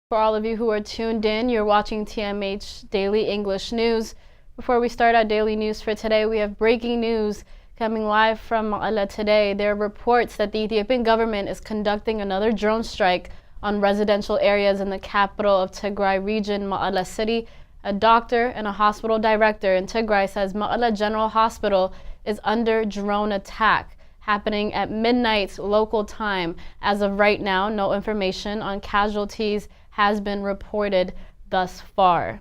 For all of you who are tuned in, you're watching TMH Daily English News. Before we start our daily news for today, we have breaking news coming live from Ma'ala today. There are reports that the Ethiopian government is conducting another drone strike on residential areas in the capital of Tigray region, Ma'ala City. A doctor and a hospital director in Tigray says Ma'ala General Hospital is under drone attack, happening at midnight local time. As of right now, no information on casualties has been reported thus far.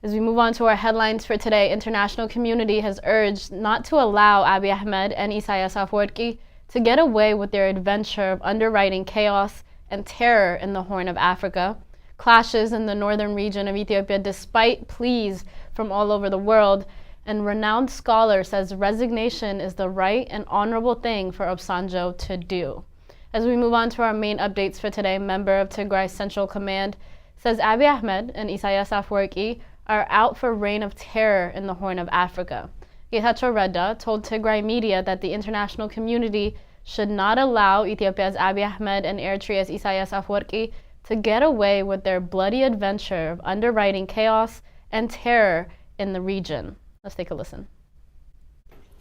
As we move on to our headlines for today, international community has urged not to allow Abiy Ahmed and Isaias Afwerki to get away with their adventure of underwriting chaos and terror in the Horn of Africa. Clashes in the northern region of Ethiopia despite pleas from all over the world, and renowned scholar says resignation is the right and honorable thing for Obasanjo to do. As we move on to our main updates for today, member of Tigray Central Command says Abiy Ahmed and Isaias Afwerki are out for reign of terror in the Horn of Africa. Getachew Reda told Tigray media that the international community should not allow Ethiopia's Abiy Ahmed and Eritrea's Isaias Afwerki to get away with their bloody adventure of underwriting chaos and terror in the region. Let's take a listen.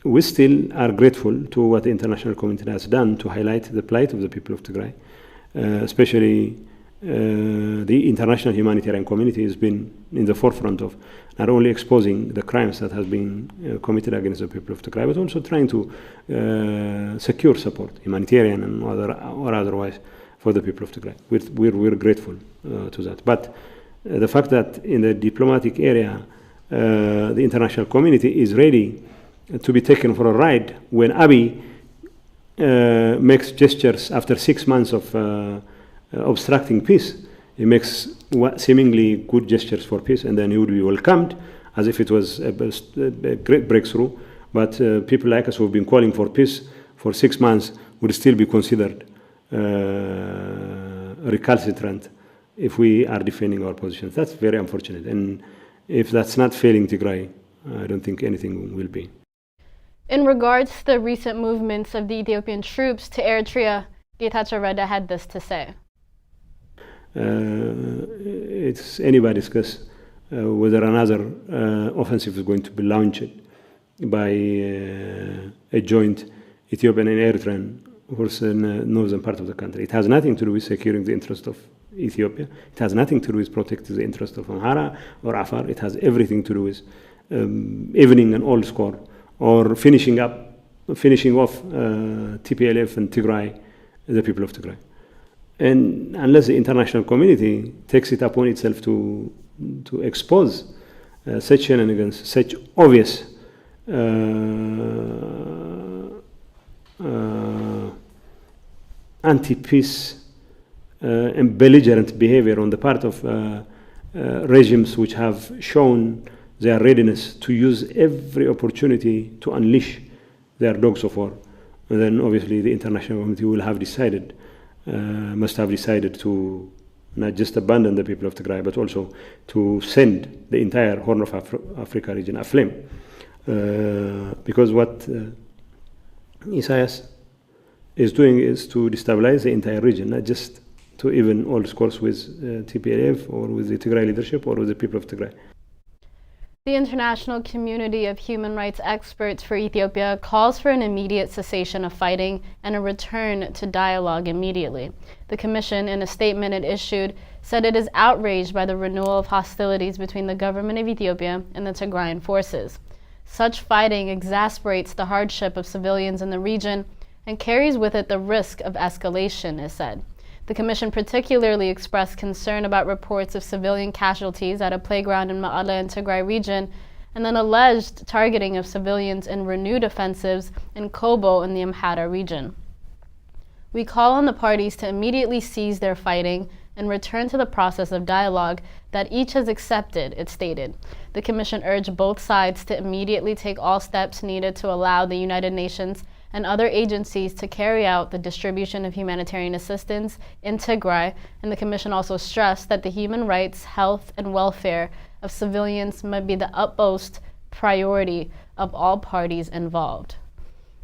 We still are grateful to what the international community has done to highlight the plight of the people of Tigray, especially the international humanitarian community has been in the forefront of not only exposing the crimes that have been committed against the people of Tigray, but also trying to secure support, humanitarian and or otherwise, for the people of Tigray. We're grateful to that. But the fact that in the diplomatic area, the international community is ready to be taken for a ride when Abiy makes gestures after 6 months of obstructing peace. He makes seemingly good gestures for peace, and then he would be welcomed as if it was a great breakthrough. But people like us who have been calling for peace for 6 months would still be considered recalcitrant if we are defending our positions. That's very unfortunate. And if that's not failing Tigray, I don't think anything will be. In regards to the recent movements of the Ethiopian troops to Eritrea, Getachew Reda had this to say. It's anybody's guess whether another offensive is going to be launched by a joint Ethiopian and Eritrean force in the northern part of the country. It has nothing to do with securing the interest of Ethiopia. It has nothing to do with protecting the interest of Amhara or Afar. It has everything to do with evening an old score or finishing off TPLF and Tigray, the people of Tigray. And unless the international community takes it upon itself to expose such shenanigans, such obvious anti-peace and belligerent behavior on the part of regimes which have shown their readiness to use every opportunity to unleash their dogs of war, and then obviously the international community will have decided, must have decided to not just abandon the people of Tigray, but also to send the entire Horn of Africa region aflame. Because what Isaias is doing is to destabilize the entire region, not just to even all scores with TPLF or with the Tigray leadership or with the people of Tigray. The international community of human rights experts for Ethiopia calls for an immediate cessation of fighting and a return to dialogue immediately. The Commission, in a statement it issued, said it is outraged by the renewal of hostilities between the government of Ethiopia and the Tigrayan forces. Such fighting exasperates the hardship of civilians in the region and carries with it the risk of escalation, it said. The Commission particularly expressed concern about reports of civilian casualties at a playground in Ma'ala and Tigray region, and then alleged targeting of civilians in renewed offensives in Kobo in the Amhara region. We call on the parties to immediately cease their fighting and return to the process of dialogue that each has accepted, it stated. The Commission urged both sides to immediately take all steps needed to allow the United Nations and other agencies to carry out the distribution of humanitarian assistance in Tigray, and the Commission also stressed that the human rights, health, and welfare of civilians must be the utmost priority of all parties involved.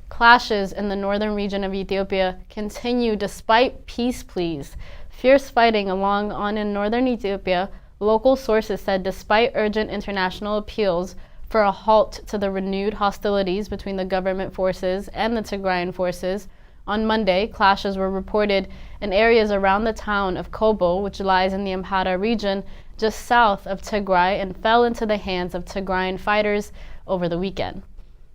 Clashes in the northern region of Ethiopia continue despite peace pleas. Fierce fighting on in northern Ethiopia, local sources said despite urgent international appeals for a halt to the renewed hostilities between the government forces and the Tigrayan forces, on Monday, clashes were reported in areas around the town of Kobo, which lies in the Amhara region just south of Tigray, and fell into the hands of Tigrayan fighters over the weekend.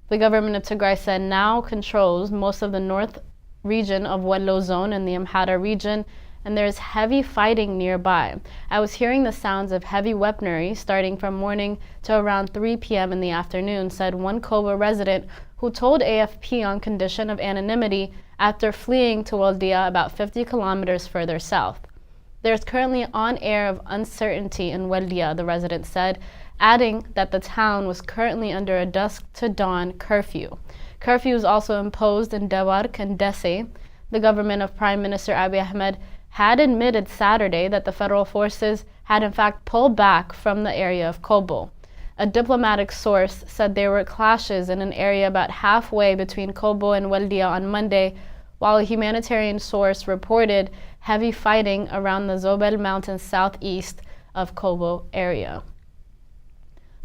The government of Tigray said now controls most of the north region of Wello zone in the Amhara region, and there is heavy fighting nearby. I was hearing the sounds of heavy weaponry starting from morning to around 3 p.m. in the afternoon, said one Kobo resident who told AFP on condition of anonymity after fleeing to Waldia about 50 kilometers further south. There is currently an air of uncertainty in Waldia, the resident said, adding that the town was currently under a dusk to dawn curfew. Curfew was also imposed in Dewark and Desse. The government of Prime Minister Abiy Ahmed had admitted Saturday that the federal forces had in fact pulled back from the area of Kobo. A diplomatic source said there were clashes in an area about halfway between Kobo and Waldia on Monday, while a humanitarian source reported heavy fighting around the Zobel Mountains southeast of Kobo area.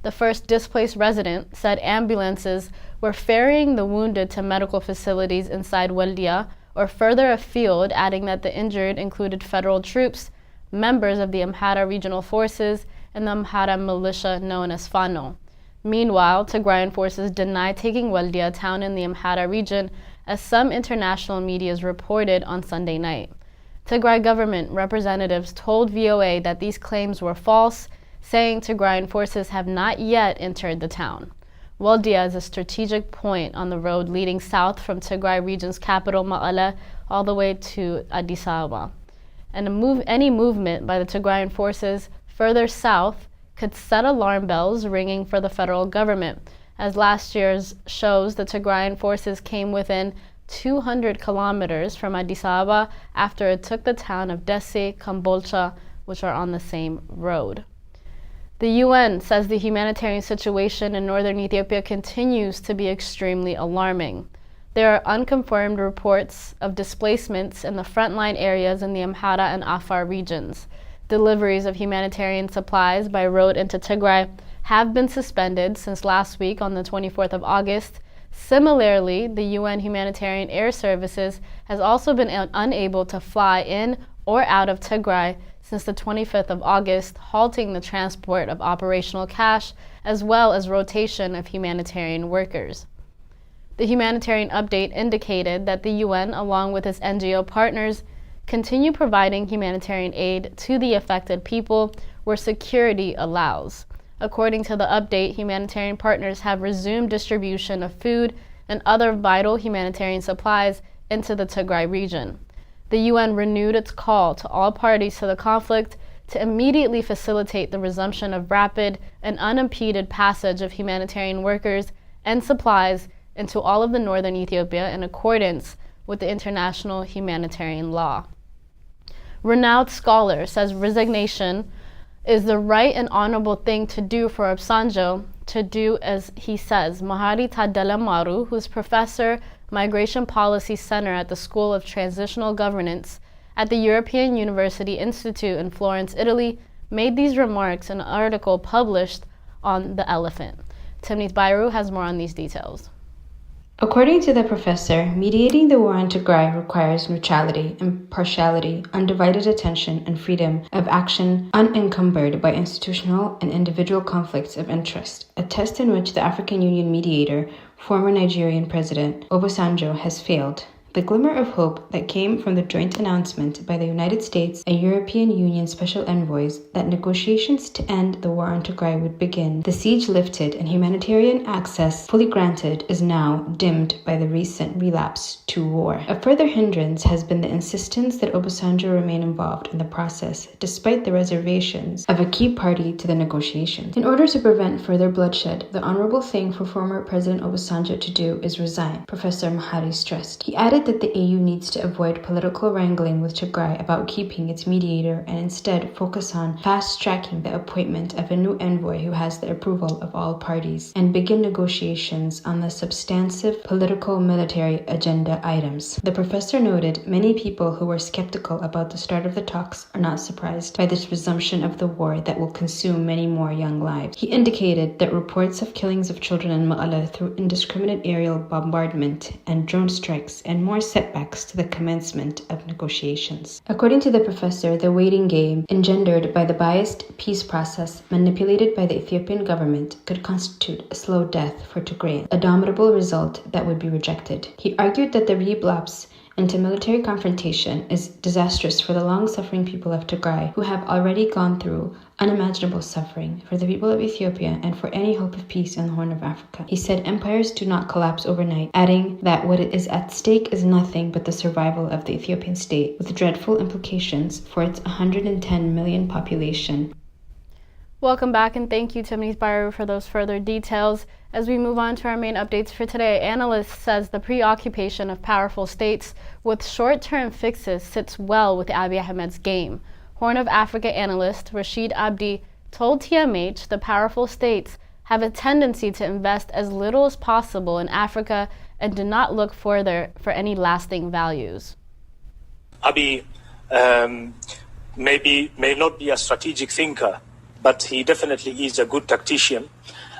The first displaced resident said ambulances were ferrying the wounded to medical facilities inside Waldia or further afield, adding that the injured included federal troops, members of the Amhara regional forces, and the Amhara militia known as Fano. Meanwhile, Tigrayan forces denied taking Waldia, town in the Amhara region, as some international media reported on Sunday night. Tigray government representatives told VOA that these claims were false, saying Tigrayan forces have not yet entered the town. Waldia is a strategic point on the road leading south from Tigray region's capital Mekelle all the way to Addis Ababa. And any movement by the Tigrayan forces further south could set alarm bells ringing for the federal government, as last year's shows the Tigrayan forces came within 200 kilometers from Addis Ababa after it took the town of Desse, Kambolcha, which are on the same road. The UN says the humanitarian situation in northern Ethiopia continues to be extremely alarming. There are unconfirmed reports of displacements in the frontline areas in the Amhara and Afar regions. Deliveries of humanitarian supplies by road into Tigray have been suspended since last week on the 24th of August. Similarly, the UN Humanitarian Air Services has also been unable to fly in or out of Tigray since the 25th of August, halting the transport of operational cash as well as rotation of humanitarian workers. The humanitarian update indicated that the UN, along with its NGO partners, continue providing humanitarian aid to the affected people where security allows. According to the update, humanitarian partners have resumed distribution of food and other vital humanitarian supplies into the Tigray region. The UN renewed its call to all parties to the conflict to immediately facilitate the resumption of rapid and unimpeded passage of humanitarian workers and supplies into all of the northern Ethiopia in accordance with the international humanitarian law. Renowned scholar says resignation is the right and honorable thing to do for Obasanjo to do, as he says. Mahari Tadela Maru, who's professor Migration Policy Center at the School of Transitional Governance at the European University Institute in Florence, Italy, made these remarks in an article published on The Elephant. Timnith Bairu has more on these details. According to the professor, mediating the war in Tigray requires neutrality, impartiality, undivided attention, and freedom of action unencumbered by institutional and individual conflicts of interest, a test in which the African Union mediator, former Nigerian President Obasanjo, has failed. The glimmer of hope that came from the joint announcement by the United States and European Union special envoys that negotiations to end the war on Tigray would begin, the siege lifted, and humanitarian access fully granted is now dimmed by the recent relapse to war. A further hindrance has been the insistence that Obasanjo remain involved in the process, despite the reservations of a key party to the negotiations. In order to prevent further bloodshed, the honorable thing for former President Obasanjo to do is resign, Professor Mahari stressed. He added that the AU needs to avoid political wrangling with Tigray about keeping its mediator and instead focus on fast-tracking the appointment of a new envoy who has the approval of all parties and begin negotiations on the substantive political military agenda items. The professor noted many people who were skeptical about the start of the talks are not surprised by this resumption of the war that will consume many more young lives. He indicated that reports of killings of children in Ma'ala through indiscriminate aerial bombardment and drone strikes and more setbacks to the commencement of negotiations. According to the professor, the waiting game engendered by the biased peace process manipulated by the Ethiopian government could constitute a slow death for Tigray, a damnable result that would be rejected. He argued that the relapse into military confrontation is disastrous for the long-suffering people of Tigray, who have already gone through unimaginable suffering, for the people of Ethiopia, and for any hope of peace in the Horn of Africa. He said empires do not collapse overnight, adding that what is at stake is nothing but the survival of the Ethiopian state, with dreadful implications for its 110 million population. Welcome back, and thank you, Timothy Byru, for those further details. As we move on to our main updates for today, analysts says the preoccupation of powerful states with short-term fixes sits well with Abiy Ahmed's game. Horn of Africa analyst Rashid Abdi told TMH the powerful states have a tendency to invest as little as possible in Africa and do not look further for any lasting values. Abiy may not be a strategic thinker, but he definitely is a good tactician.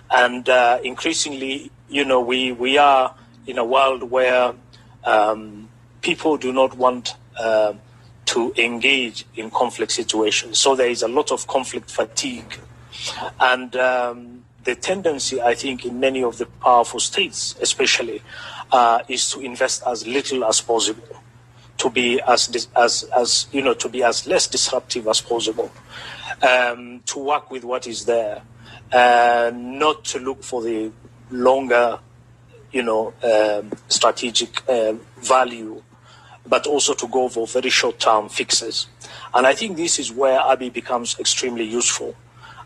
And increasingly, we are in a world where people do not want to engage in conflict situations. So there is a lot of conflict fatigue. And the tendency, I think, in many of the powerful states, especially, is to invest as little as possible, to be to be as less disruptive as possible, to work with what is there, not to look for the longer, strategic value, but also to go for very short-term fixes. And I think this is where Abiy becomes extremely useful.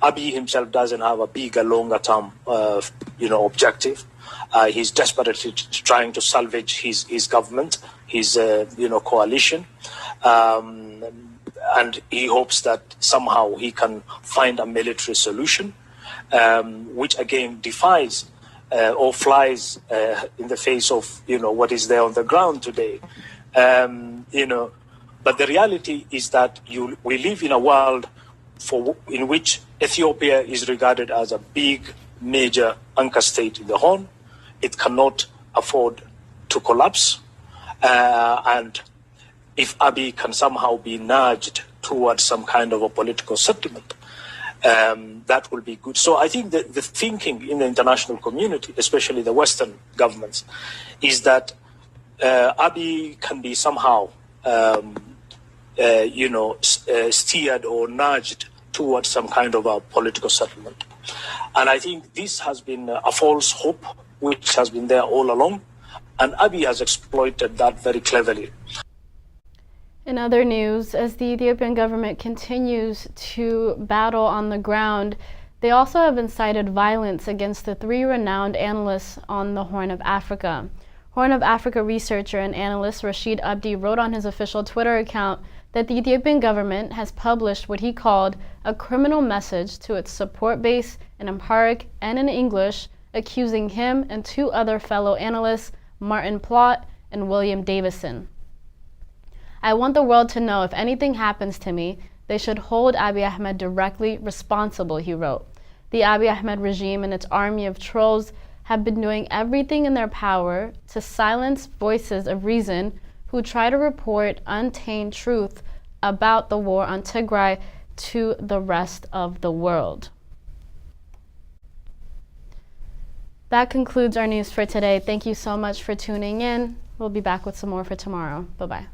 Abiy himself doesn't have a bigger, longer-term, objective. He's desperately trying to salvage his government, his, coalition. And he hopes that somehow he can find a military solution, which again defies or flies in the face of, what is there on the ground today. But the reality is that we live in a world in which Ethiopia is regarded as a big, major anchor state in the Horn. It cannot afford to collapse. And if Abiy can somehow be nudged towards some kind of a political settlement, that will be good. So I think that the thinking in the international community, especially the Western governments, is that Abiy can be somehow, steered or nudged towards some kind of a political settlement. And I think this has been a false hope, which has been there all along. And Abiy has exploited that very cleverly. In other news, as the Ethiopian government continues to battle on the ground, they also have incited violence against the 3 renowned analysts on the Horn of Africa. Horn of Africa researcher and analyst Rashid Abdi wrote on his official Twitter account that the Ethiopian government has published what he called a criminal message to its support base in Amharic and in English, accusing him and 2 other fellow analysts, Martin Plott and William Davison. I want the world to know if anything happens to me, they should hold Abiy Ahmed directly responsible, he wrote. The Abiy Ahmed regime and its army of trolls have been doing everything in their power to silence voices of reason who try to report untainted truth about the war on Tigray to the rest of the world. That concludes our news for today. Thank you so much for tuning in. We'll be back with some more for tomorrow. Bye-bye.